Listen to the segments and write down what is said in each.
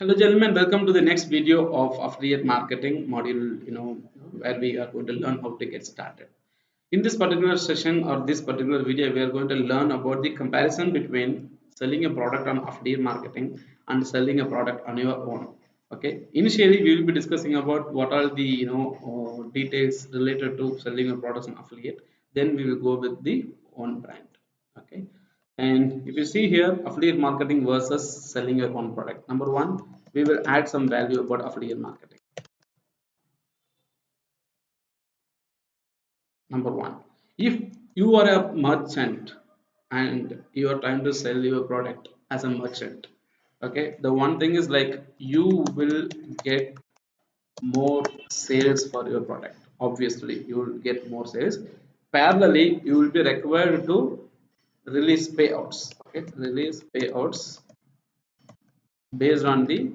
Hello, gentlemen. Welcome to the next video of affiliate marketing module. Where we are going to learn how to get started. In this particular session or this particular video, we are going to learn about the comparison between selling a product on affiliate marketing and selling a product on your own. Okay. Initially, we will be discussing about what are the details related to selling a product on affiliate. Then we will go with the own brand. Okay. And if you see here, affiliate marketing versus selling your own product. Number one, we will add some value about affiliate marketing. Number one, if you are a merchant and you are trying to sell your product as a merchant, okay, the one thing is like you will get more sales for your product. Obviously, you will get more sales. Parallelly, you will be required to release payouts. Okay, release payouts based on the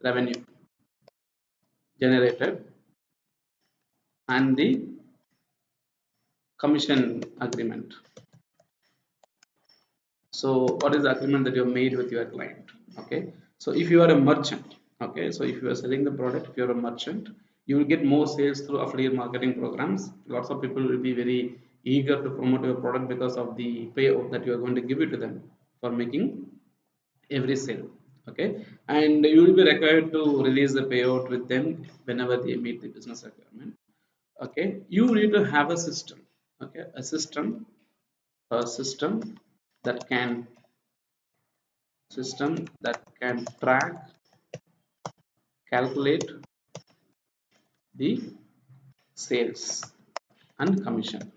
revenue generated and the commission agreement. So what is the agreement that you have made with your client? Okay, so if you are a merchant, okay, so if you are selling the product, if you're a merchant, you will get more sales through affiliate marketing programs. Lots of people will be very eager to promote your product because of the payout that you are going to give it to them for making every sale. Okay, and you will be required to release the payout with them whenever they meet the business requirement. Okay, you need to have a system. Okay, a system that can track, calculate the sales and commission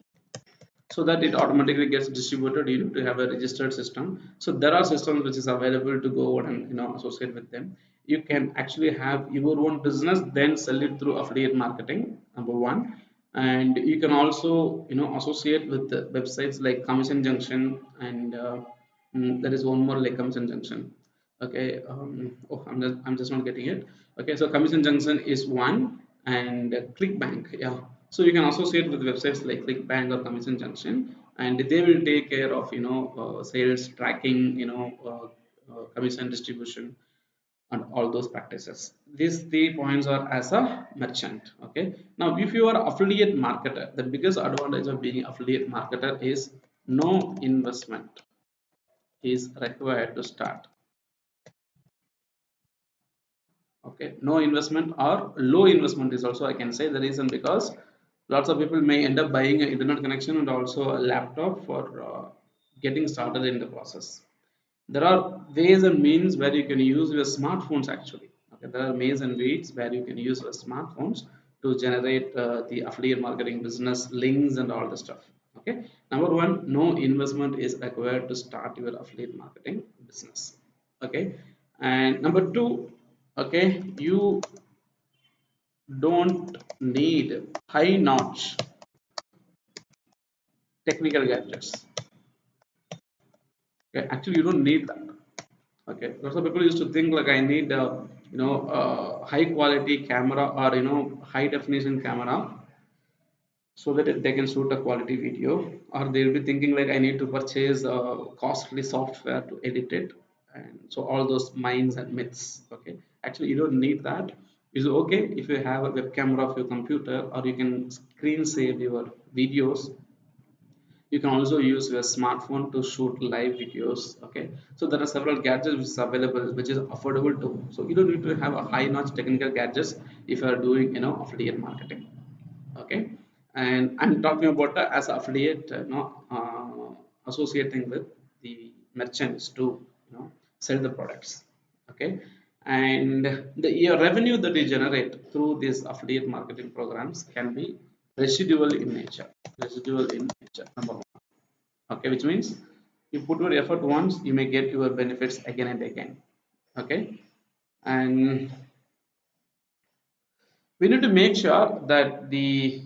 so that it automatically gets distributed. You need to have a registered system. So there are systems which is available to go out and associate with them. You can actually have your own business, then sell it through affiliate marketing, number one. And you can also associate with the websites like Commission Junction, and there is one more like Commission Junction. Okay, oh, I'm just not getting it. Okay, so Commission Junction is one, and ClickBank, yeah. So you can associate with websites like ClickBank or Commission Junction, and they will take care of sales tracking, commission distribution, and all those practices. These 3 points are as a merchant. Okay. Now, if you are affiliate marketer, the biggest advantage of being affiliate marketer is no investment is required to start. Okay, no investment or low investment is also, I can say, the reason because lots of people may end up buying an internet connection and also a laptop for getting started in the process. There are ways and means where you can use your smartphones actually. Okay, there are ways and ways where you can use your smartphones to generate the affiliate marketing business links and all the stuff. Okay, number one, no investment is required to start your affiliate marketing business. Okay, and number two, okay, you don't need high notch technical gadgets. Okay, actually you don't need that. Okay, lots of people used to think like I need high quality camera or high definition camera so that they can shoot a quality video, or they'll be thinking like I need to purchase costly software to edit it. And so all those minds and myths. Okay, actually you don't need that. It's okay if you have a web camera of your computer, or you can screen save your videos. You can also use your smartphone to shoot live videos. Okay, so there are several gadgets which is available, which is affordable too. So you don't need to have a high notch technical gadgets if you are doing affiliate marketing. Okay, and I'm talking about as affiliate, associating with the merchants to sell the products. Okay, and your revenue that you generate through these affiliate marketing programs can be residual in nature. Residual in nature, number one. Okay, which means you put your effort once, you may get your benefits again and again. Okay, and we need to make sure that the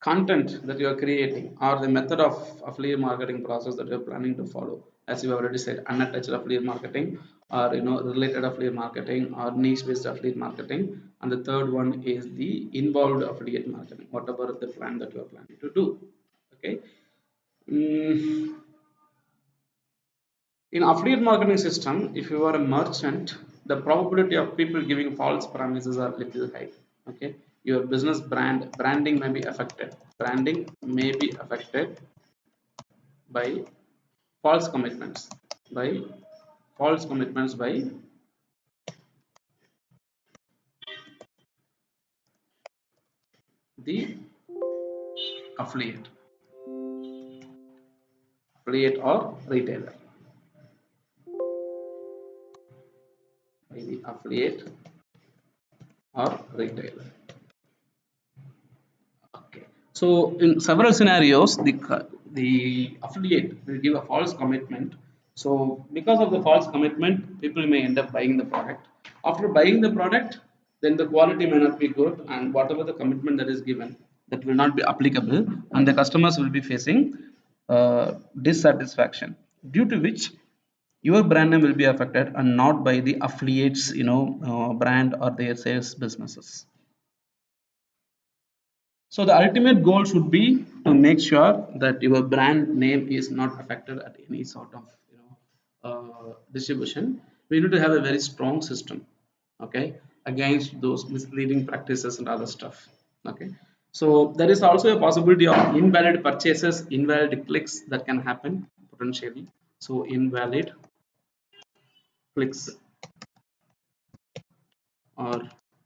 content that you are creating or the method of affiliate marketing process that you're planning to follow, as you already said, unattached affiliate marketing, or related affiliate marketing, or niche based affiliate marketing, and the third one is the involved affiliate marketing, whatever the plan that you are planning to do. Okay. Mm, In affiliate marketing system, if you are a merchant, the probability of people giving false promises are little high. Okay, your business branding may be affected. Branding may be affected by false commitments. By false commitments by the affiliate, affiliate or retailer. By the affiliate or retailer. Okay. So in several scenarios, the affiliate will give a false commitment. So because of the false commitment, people may end up buying the product. After buying the product, then the quality may not be good, and whatever the commitment that is given, that will not be applicable, and the customers will be facing dissatisfaction, due to which your brand name will be affected and not by the affiliates, brand or their sales businesses. So the ultimate goal should be to make sure that your brand name is not affected at any sort of distribution. We need to have a very strong system, okay, against those misleading practices and other stuff. Okay, so there is also a possibility of invalid purchases, invalid clicks that can happen potentially. So invalid clicks or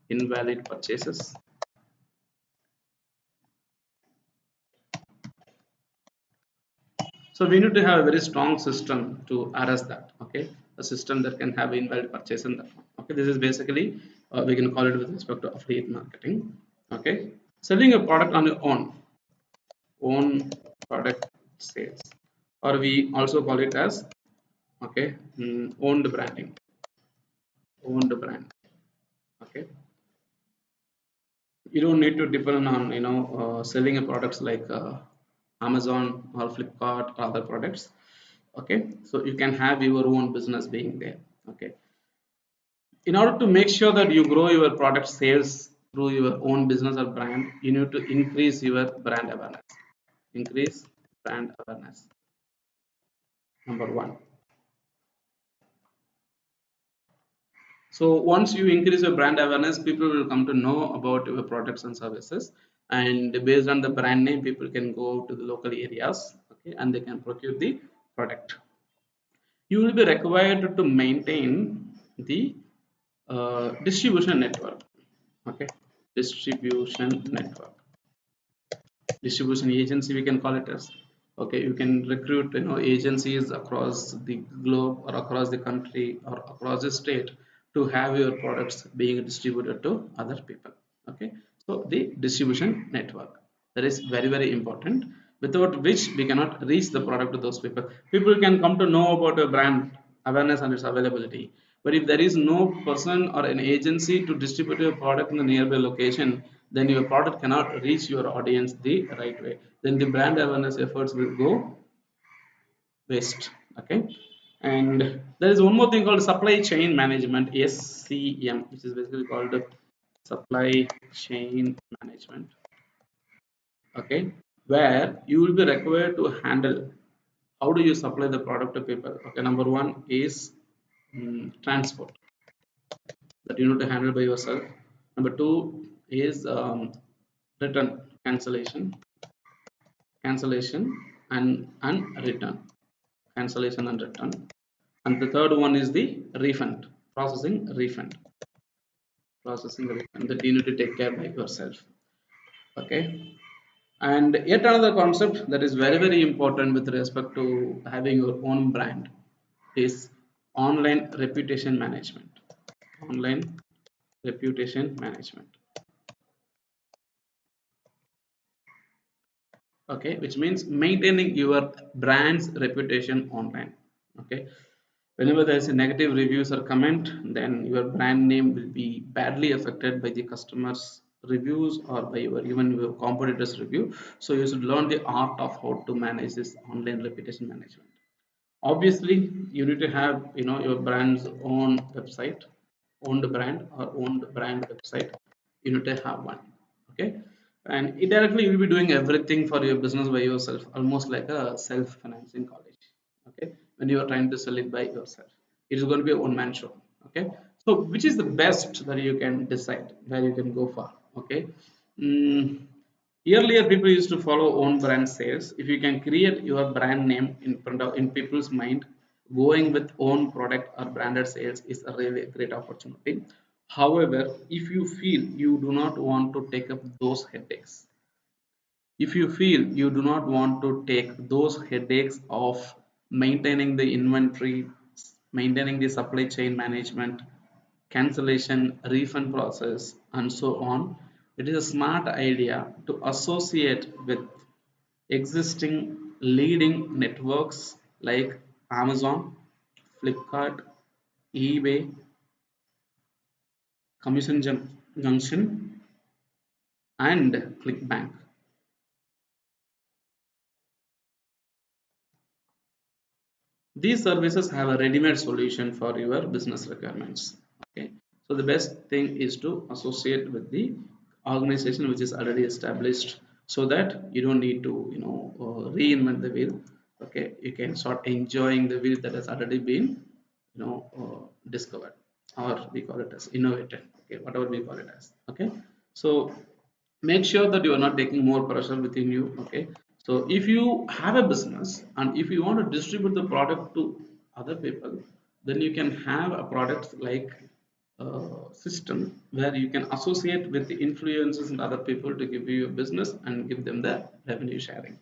invalid purchases. So we need to have a very strong system to arrest that. Okay, a system that can have invalid purchase in that one. Okay, this is basically we can call it with respect to affiliate marketing. Okay, selling a product on your own product sales, or we also call it as owned branding, owned brand. Okay, you don't need to depend on selling a products like Amazon or Flipkart or other products. Okay, so you can have your own business being there. Okay, in order to make sure that you grow your product sales through your own business or brand, you need to increase your brand awareness. Increase brand awareness, number one. So once you increase your brand awareness, people will come to know about your products and services, and based on the brand name, people can go to the local areas, okay, and they can procure the product. You will be required to maintain the distribution network. Okay, distribution network, distribution agency, we can call it as. Okay, you can recruit agencies across the globe or across the country or across the state to have your products being distributed to other people. Okay, so the distribution network, that is very very important, without which we cannot reach the product to those people. People can come to know about a brand awareness and its availability, but if there is no person or an agency to distribute your product in the nearby location, then your product cannot reach your audience the right way. Then the brand awareness efforts will go waste. Okay, and there is one more thing called supply chain management, SCM, which is basically called supply chain management. Okay, where you will be required to handle how do you supply the product to people. Okay, number one is transport, that you need to handle by yourself. Number two is return, cancellation and return, cancellation and return. And the third one is the refund, processing refund that you need to take care by yourself. Okay, and yet another concept that is very very important with respect to having your own brand is online reputation management. Online reputation management. Okay, which means maintaining your brand's reputation online. Okay, whenever there is a negative reviews or comment, then your brand name will be badly affected by the customers reviews or by your even your competitors review. So you should learn the art of how to manage this online reputation management. Obviously you need to have your brand's own website, owned brand or owned brand website. You need to have one. Okay, and indirectly you will be doing everything for your business by yourself, almost like a self-financing college. Okay, when you are trying to sell it by yourself. It is going to be a one-man show. Okay, so which is the best that you can decide where you can go for? Okay. Mm, Earlier, people used to follow own brand sales. If you can create your brand name in front of in people's mind, going with own product or branded sales is a really great opportunity. However, if you feel you do not want to take up those headaches, if you feel you do not want to take those headaches of maintaining the inventory, maintaining the supply chain management, cancellation, refund process, and so on, it is a smart idea to associate with existing leading networks like Amazon, Flipkart, eBay, Junction, and ClickBank. These services have a ready-made solution for your business requirements. Okay, so the best thing is to associate with the organization which is already established, so that you don't need to reinvent the wheel. Okay, you can start enjoying the wheel that has already been discovered, or we call it as innovated. Okay, whatever we call it as. Okay, so make sure that you are not taking more pressure within you. Okay, so if you have a business and if you want to distribute the product to other people, then you can have a product like system where you can associate with the influencers and other people to give you a business and give them the revenue sharing.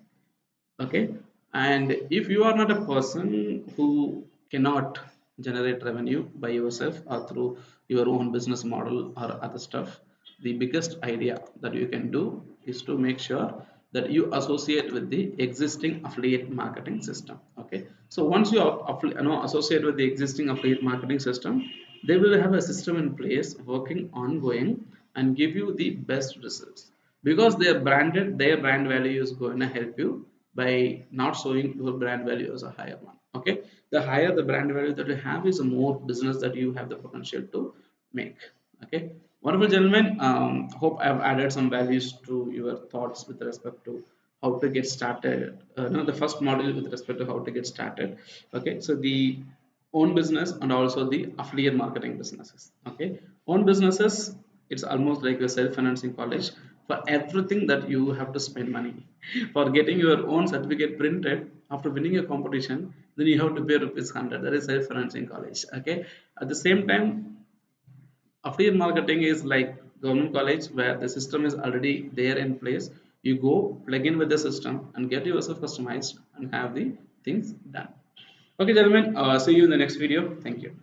Okay, and if you are not a person who cannot generate revenue by yourself or through your own business model or other stuff, the biggest idea that you can do is to make sure that you associate with the existing affiliate marketing system. Okay, so once you associate with the existing affiliate marketing system, they will have a system in place working ongoing and give you the best results, because they are branded. Their brand value is going to help you by not showing your brand value as a higher one. Okay, the higher the brand value that you have is the more business that you have the potential to make. Okay, wonderful gentlemen, hope I've added some values to your thoughts with respect to how to get started. No, the first model with respect to how to get started. Okay, so the own business and also the affiliate marketing businesses. Okay, own businesses, it's almost like a self-financing college. For everything that you have to spend money for getting your own certificate printed after winning a competition, then you have to pay rupees 100. That is self-financing college. Okay, at the same time, affiliate marketing is like government college where the system is already there in place. You go plug in with the system and get yourself customized and have the things done. Okay gentlemen, see you in the next video. Thank you.